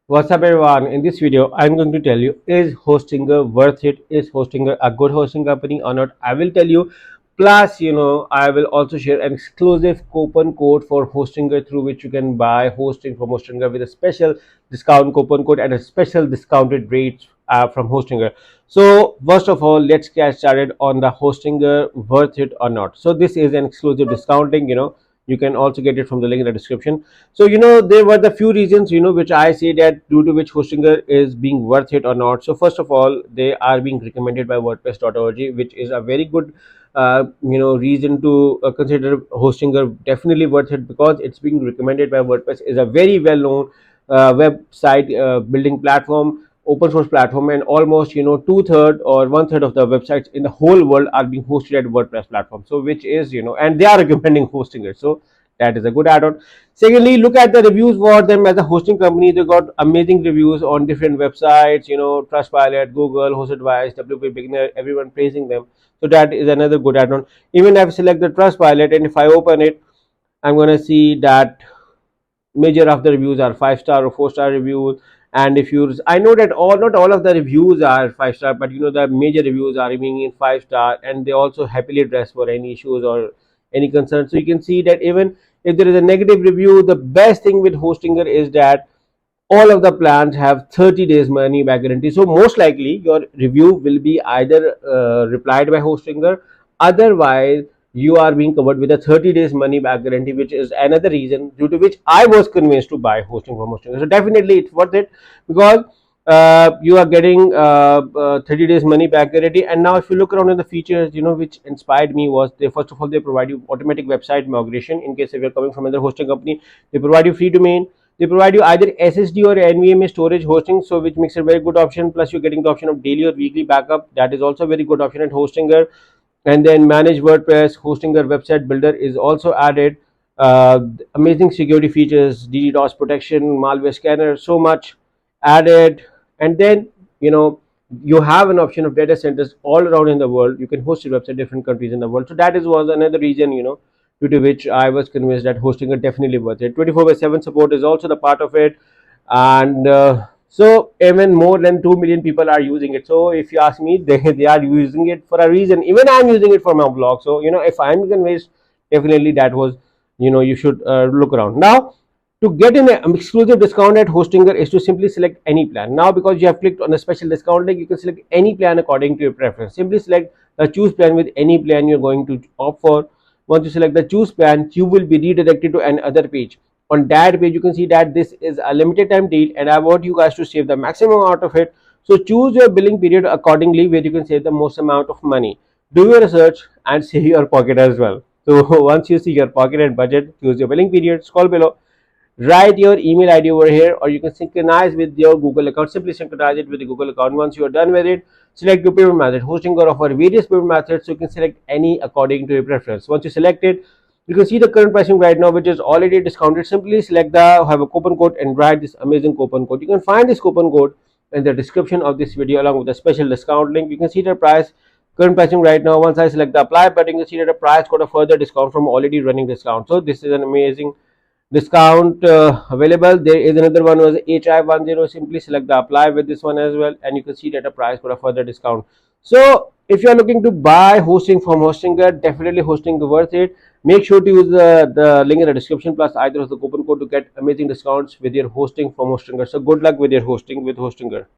What's up everyone? In this video, I'm going to tell you, is Hostinger worth it? Is Hostinger a good hosting company or not? I will tell you. Plus, I will also share an exclusive coupon code for Hostinger through which you can buy hosting from Hostinger with a special discount coupon code and a special discounted rates from Hostinger. So first of all, let's get started on the Hostinger worth it or not. So this is an exclusive discounting, you can also get it from the link in the description. So there were the few reasons which I say that due to which Hostinger is being worth it or not. So first of all, they are being recommended by WordPress.org, which is a very good reason to consider Hostinger definitely worth it, because it's being recommended by WordPress, is a very well known website building platform, open source platform, and almost two-third or one-third of the websites in the whole world are being hosted at WordPress platform. So which is and they are recommending Hostinger, so that is a good add-on. Secondly, look at the reviews for them as a hosting company. They got amazing reviews on different websites, Trustpilot, Google, HostAdvice, WP Beginner, everyone praising them. So that is another good add-on. Even if I select the Trustpilot and if I open it, I'm going to see that major of the reviews are 5-star or 4-star reviews. And if you, I know that not all of the reviews are 5-star, but the major reviews are being in 5-star, and they also happily address for any issues or any concerns. So you can see that even if there is a negative review, the best thing with Hostinger is that all of the plans have 30 days money back guarantee. So most likely your review will be either replied by Hostinger, otherwise you are being covered with a 30 days money back guarantee, which is another reason due to which I was convinced to buy hosting from Hostinger. So definitely it's worth it, because you are getting 30 days money back guarantee. And now if you look around in the features, which inspired me was, they first of all, they provide you automatic website migration. In case if you're coming from another hosting company, they provide you free domain. They provide you either SSD or NVMe storage hosting, so which makes it a very good option. Plus you're getting the option of daily or weekly backup. That is also a very good option at Hostinger. And then manage WordPress. Hostinger website builder is also added. Amazing security features, DDoS protection, malware scanner, so much added. And then you have an option of data centers all around in the world. You can host your website in different countries in the world. So that was another reason due to which I was convinced that Hostinger definitely worth it. 24/7 support is also the part of it. And so even more than 2 million people are using it. So if you ask me, they are using it for a reason. Even I'm using it for my blog. So if I'm convinced, definitely that was you should look around. Now, to get an exclusive discount at Hostinger is to simply select any plan. Now, because you have clicked on a special discount link, you can select any plan according to your preference. Simply select the choose plan with any plan you're going to opt for. Once you select the choose plan, you will be redirected to another page. On that page, you can see that this is a limited time deal, and I want you guys to save the maximum out of it. So choose your billing period accordingly, where you can save the most amount of money. Do your research and save your pocket as well. So once you see your pocket and budget, choose your billing period. Scroll below, write your email ID over here, or you can synchronize with your Google account. Simply synchronize it with the Google account. Once you are done with it, select your payment method. Hostinger offer various payment methods, so you can select any according to your preference. Once you select it, you can see the current pricing right now, which is already discounted. Simply select the have a coupon code and write this amazing coupon code. You can find this coupon code in the description of this video along with a special discount link. You can see the price, current pricing right now. Once I select the apply button, you can see that the price got a further discount from already running discount. So this is an amazing discount available. There is another one was HI10. Simply select the apply with this one as well, and you can see that a price for a further discount. So if you are looking to buy hosting from Hostinger, definitely Hostinger worth it. Make sure to use the link in the description, plus either of the coupon code to get amazing discounts with your hosting from Hostinger. So good luck with your hosting with Hostinger.